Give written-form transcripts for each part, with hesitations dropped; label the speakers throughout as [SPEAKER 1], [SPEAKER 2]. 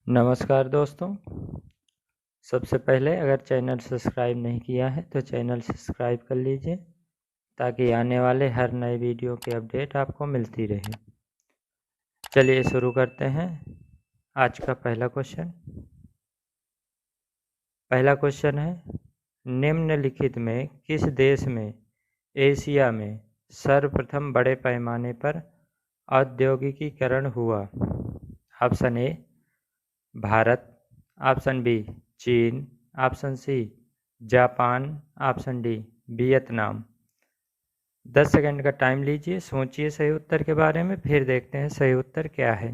[SPEAKER 1] नमस्कार दोस्तों। सबसे पहले अगर चैनल सब्सक्राइब नहीं किया है तो चैनल सब्सक्राइब कर लीजिए ताकि आने वाले हर नए वीडियो के अपडेट आपको मिलती रहे। चलिए शुरू करते हैं आज का पहला क्वेश्चन। पहला क्वेश्चन है, निम्नलिखित में किस देश में एशिया में सर्वप्रथम बड़े पैमाने पर औद्योगिकीकरण हुआ? Option A Bharat, option B चीन, option C Japan, option D Vietnam. 10 second का टाइम लीजिए, सोचिए सही उत्तर के बारे में, फिर देखते हैं सही उत्तर क्या है।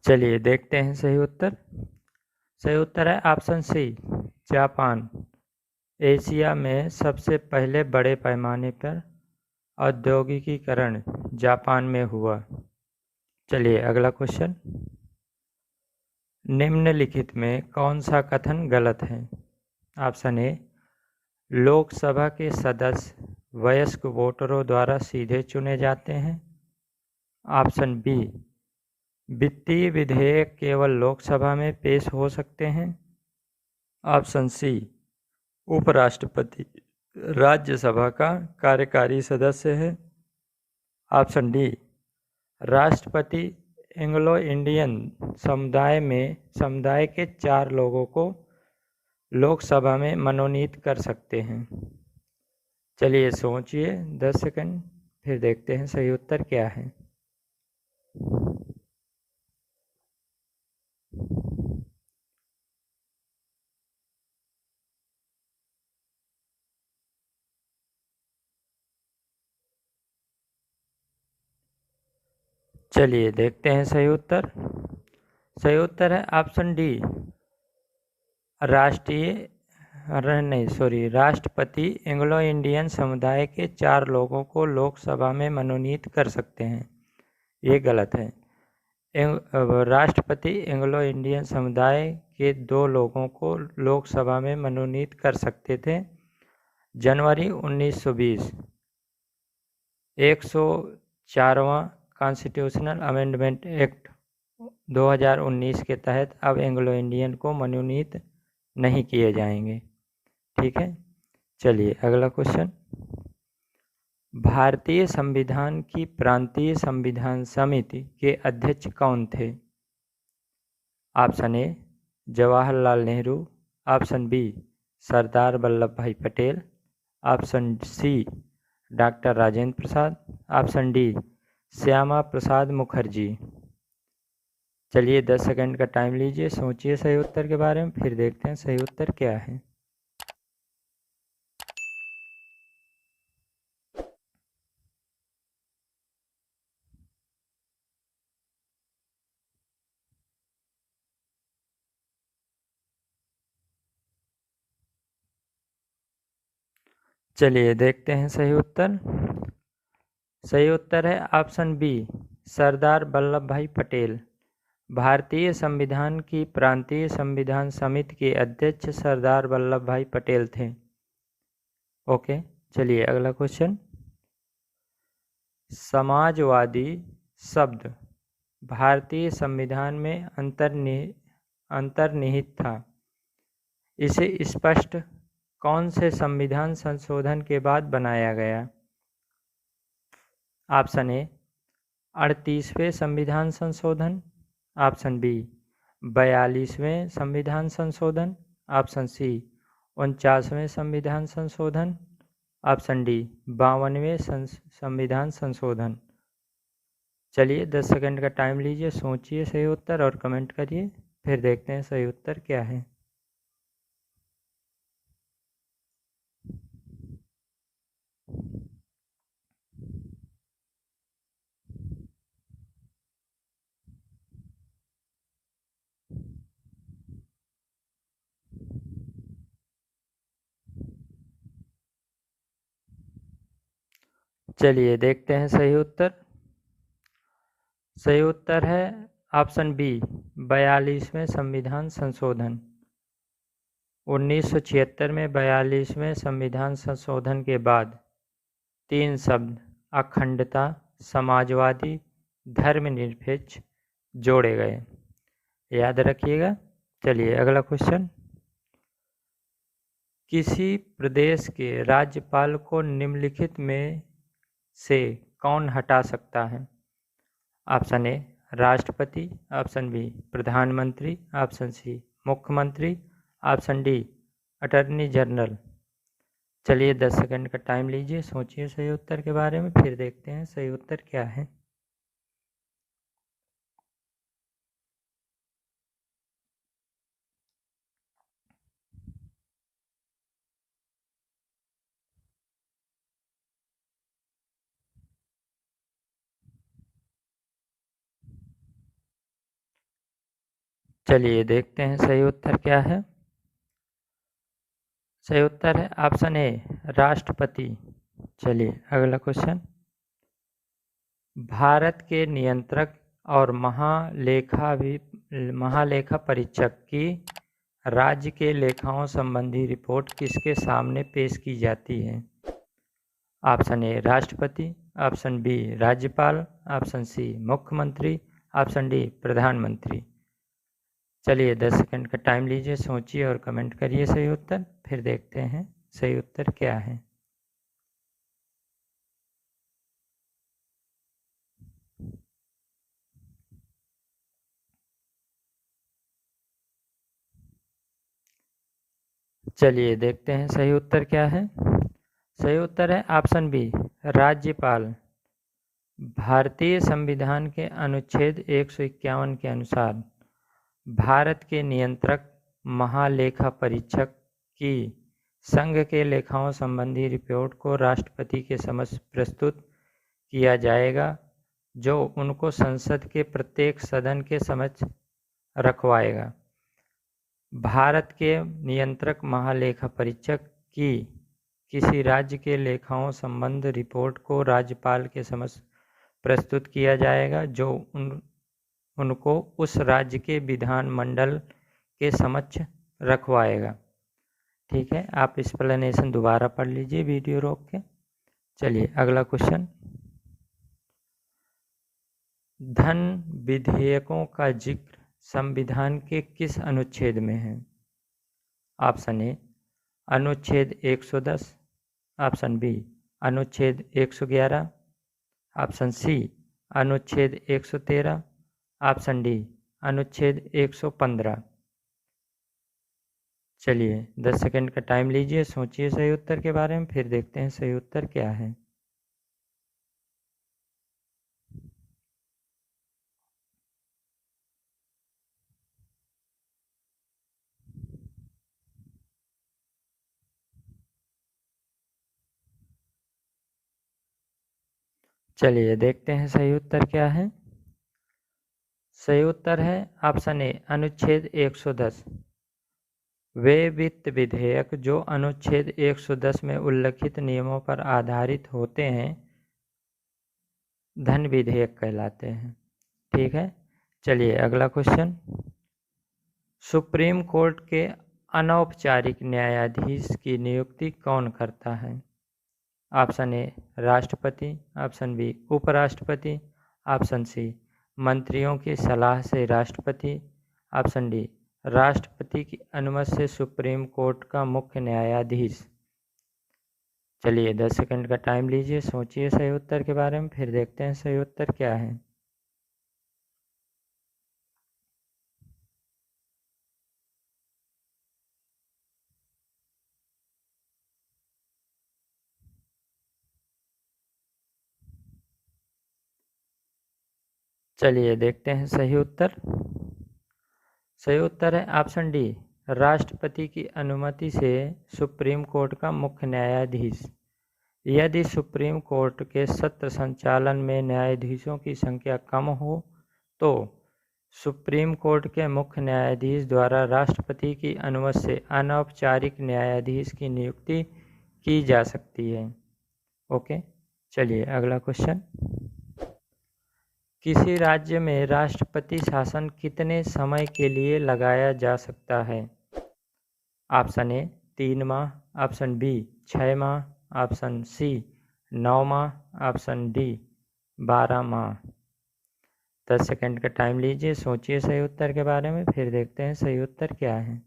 [SPEAKER 1] चलिए देखते हैं सही उत्तर। सही उत्तर है ऑप्शन सी जापान। एशिया में सबसे पहले बड़े पैमाने पर औद्योगिकीकरण जापान में हुआ। चलिए अगला क्वेश्चन, निम्नलिखित में कौन सा कथन गलत है? ऑप्शन ए लोकसभा के सदस्य वयस्क वोटरों द्वारा सीधे चुने जाते हैं। ऑप्शन बी वित्तीय विधेयक केवल लोकसभा में पेश हो सकते हैं। ऑप्शन सी उपराष्ट्रपति राज्यसभा का कार्यकारी सदस्य है। ऑप्शन डी राष्ट्रपति एंग्लो इंडियन समुदाय के 4 लोगों को लोकसभा में मनोनीत कर सकते हैं। चलिए सोचिए 10 सेकंड, फिर देखते हैं सही उत्तर क्या है। चलिए देखते हैं सही उत्तर। सही उत्तर है ऑप्शन डी राष्ट्रपति एंग्लो इंडियन समुदाय के 4 लोगों को लोकसभा में मनोनीत कर सकते हैं। ये गलत है। राष्ट्रपति एंग्लो इंडियन समुदाय के 2 लोगों को लोकसभा में मनोनीत कर सकते थे। जनवरी 1920 104वां कॉन्स्टिट्यूशनल अमेंडमेंट एक्ट 2019 के तहत अब एंग्लो इंडियन को मनोनीत नहीं किए जाएंगे। ठीक है, चलिए अगला क्वेश्चन, भारतीय संविधान की प्रांतीय संविधान समिति के अध्यक्ष कौन थे? Option A Jawaharlal Nehru, option B Sardar Vallabh Bhai Patel, option C doctor Rajendra Prasad, option D Shyama Prasad Mukherjee. चलिए 10 सेकंड का टाइम लीजिए, सोचिए सही उत्तर के बारे में, फिर देखते हैं सही उत्तर क्या है। चलिए देखते हैं सही उत्तर। सही उत्तर है ऑप्शन बी सरदार वल्लभ भाई पटेल। भारतीय संविधान की प्रांतीय संविधान समिति के अध्यक्ष सरदार वल्लभ भाई पटेल थे। ओके, चलिए अगला क्वेश्चन, समाजवादी शब्द भारतीय संविधान में अंतर्निहित था। इसे स्पष्ट कौन से संविधान संशोधन के बाद बनाया गया? ऑप्शन ए 38वें संविधान संशोधन, ऑप्शन बी 42वें संविधान संशोधन, ऑप्शन सी 49वें संविधान संशोधन, ऑप्शन डी 52वें संविधान संशोधन। चलिए 10 सेकंड का टाइम लीजिए, सोचिए सही उत्तर और कमेंट करिए, फिर देखते हैं सही उत्तर क्या है। चलिए देखते हैं सही उत्तर। सही उत्तर है ऑप्शन बी 42वें संविधान संशोधन। 1976 में 42वें संविधान संशोधन के बाद 3 शब्द अखंडता, समाजवादी, धर्मनिरपेक्ष जोड़े गए। याद रखिएगा। चलिए अगला क्वेश्चन। किसी प्रदेश के राज्यपाल को निम्नलिखित में से कौन हटा सकता है? ऑप्शन ए राष्ट्रपति, ऑप्शन बी प्रधानमंत्री, ऑप्शन सी मुख्यमंत्री, ऑप्शन डी अटॉर्नी जनरल। चलिए 10 सेकंड का टाइम लीजिए, सोचिए सही उत्तर के बारे में, फिर देखते हैं सही उत्तर क्या है। चलिए देखते हैं सही उत्तर क्या है। सही उत्तर है ऑप्शन ए राष्ट्रपति। चलिए अगला क्वेश्चन। भारत के नियंत्रक और महालेखा परीक्षक की राज्य के लेखाओं संबंधी रिपोर्ट किसके सामने पेश की जाती है? ऑप्शन ए राष्ट्रपति, ऑप्शन बी राज्यपाल, ऑप्शन सी मुख्यमंत्री, ऑप्शन डी प्रधानमंत्री। चलिए 10 सेकंड का टाइम लीजिए, सोचिए और कमेंट करिए सही उत्तर, फिर देखते हैं सही उत्तर क्या है। चलिए देखते हैं सही उत्तर क्या है। सही उत्तर है ऑप्शन बी राज्यपाल। भारतीय संविधान के अनुच्छेद 151 के अनुसार भारत के नियंत्रक महालेखा परीक्षक की संघ के लेखाओं संबंधी रिपोर्ट को राष्ट्रपति के समक्ष प्रस्तुत किया जाएगा, जो उनको संसद के प्रत्येक सदन के समक्ष रखवाएगा। भारत के नियंत्रक महालेखा परीक्षक की किसी राज्य के लेखाओं संबंध रिपोर्ट को राज्यपाल के समक्ष प्रस्तुत किया जाएगा, जो उनको उस राज्य के विधानमंडल के समक्ष रखवाएगा। ठीक है, आप एक्सप्लेनेशन दोबारा पढ़ लीजिए वीडियो रोक के। चलिए अगला क्वेश्चन। धन विधेयकों का जिक्र संविधान के किस अनुच्छेद में है? ऑप्शन ए अनुच्छेद 110, ऑप्शन बी अनुच्छेद 111, ऑप्शन सी अनुच्छेद 113, ऑप्शन डी अनुच्छेद 115। चलिए 10 सेकंड का टाइम लीजिए, सोचिए सही उत्तर के बारे में, फिर देखते हैं सही उत्तर क्या है। चलिए देखते हैं सही उत्तर क्या है। सही उत्तर है ऑप्शन ए अनुच्छेद 110। वे वित्त विधेयक जो अनुच्छेद 110 में उल्लिखित नियमों पर आधारित होते हैं धन विधेयक कहलाते हैं। ठीक है, चलिए अगला क्वेश्चन। सुप्रीम कोर्ट के अनौपचारिक न्यायाधीश की नियुक्ति कौन करता है? ऑप्शन ए राष्ट्रपति, ऑप्शन बी उपराष्ट्रपति, ऑप्शन सी मंत्रियों की सलाह से राष्ट्रपति, ऑप्शन डी राष्ट्रपति की अनुमति से सुप्रीम कोर्ट का मुख्य न्यायाधीश। चलिए 10 सेकंड का टाइम लीजिए, सोचिए सही उत्तर के बारे में, फिर देखते हैं सही उत्तर क्या है। चलिए देखते हैं सही उत्तर। सही उत्तर है ऑप्शन डी राष्ट्रपति की अनुमति से सुप्रीम कोर्ट का मुख्य न्यायाधीश। यदि सुप्रीम कोर्ट के सत्र संचालन में न्यायाधीशों की संख्या कम हो तो सुप्रीम कोर्ट के मुख्य न्यायाधीश द्वारा राष्ट्रपति की अनुमति से अनौपचारिक न्यायाधीश की नियुक्ति की जा सकती है। ओके, चलिए अगला क्वेश्चन। किसी राज्य में राष्ट्रपति शासन कितने समय के लिए लगाया जा सकता है? ऑप्शन ए 3 माह, ऑप्शन बी 6 माह, ऑप्शन सी 9 माह, ऑप्शन डी 12 माह। 10 सेकंड का टाइम लीजिए, सोचिए सही उत्तर के बारे में, फिर देखते हैं सही उत्तर क्या है।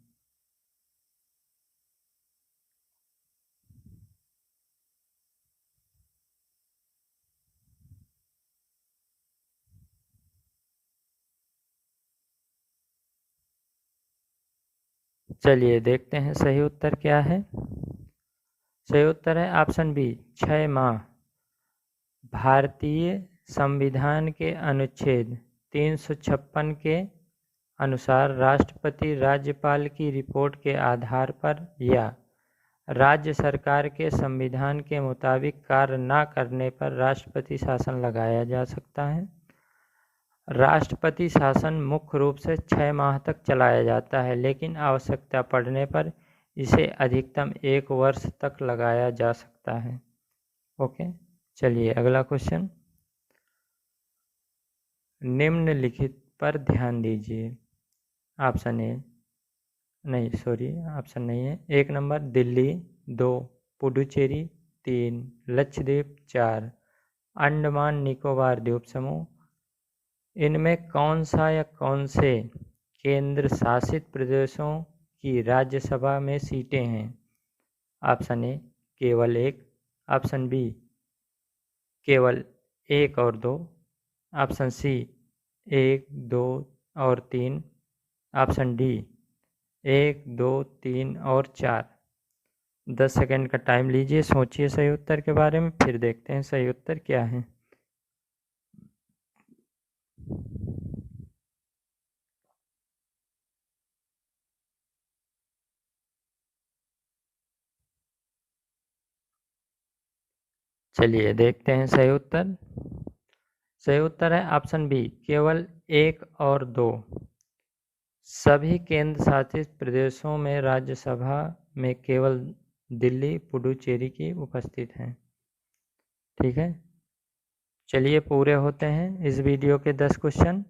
[SPEAKER 1] चलिए देखते हैं सही उत्तर क्या है। सही उत्तर है ऑप्शन बी 6 माह। भारतीय संविधान के अनुच्छेद 356 के अनुसार राष्ट्रपति राज्यपाल की रिपोर्ट के आधार पर या राज्य सरकार के संविधान के मुताबिक कार्य न करने पर राष्ट्रपति शासन लगाया जा सकता है। राष्ट्रपति शासन मुख्य रूप से 6 माह तक चलाया जाता है, लेकिन आवश्यकता पड़ने पर इसे अधिकतम 1 वर्ष तक लगाया जा सकता है। ओके, चलिए अगला क्वेश्चन। निम्नलिखित पर ध्यान दीजिए। ऑप्शन ए नहीं, सॉरी ऑप्शन नहीं है। 1 नंबर दिल्ली, 2 पुडुचेरी, 3 लक्षद्वीप, 4 अंडमान निकोबार द्वीप समूह। इनमें कौन सा या कौन से केंद्र शासित प्रदेशों की राज्यसभा में सीटें हैं? ऑप्शन ए केवल 1, ऑप्शन बी केवल 1 और 2, ऑप्शन सी 1, 2 और 3, ऑप्शन डी 1, 2, 3 और 4। 10 सेकंड का टाइम लीजिए, सोचिए सही उत्तर के बारे में, फिर देखते हैं सही उत्तर क्या है। चलिए देखते हैं सही उत्तर। सही उत्तर है ऑप्शन बी केवल 1 और 2। सभी केंद्र शासित प्रदेशों में राज्यसभा में केवल दिल्ली पुडुचेरी की उपस्थित हैं। ठीक है, चलिए पूरे होते हैं इस वीडियो के 10 क्वेश्चन।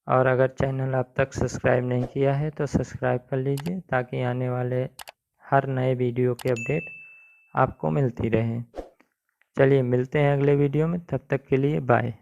[SPEAKER 1] और अगर चैनल अब तक सब्सक्राइब नहीं किया है तो सब्सक्राइब कर लीजिए, ताकि आने वाले हर नए वीडियो के अपडेट आपको मिलती रहे। चलिए मिलते हैं अगले वीडियो में, तब तक के लिए बाय।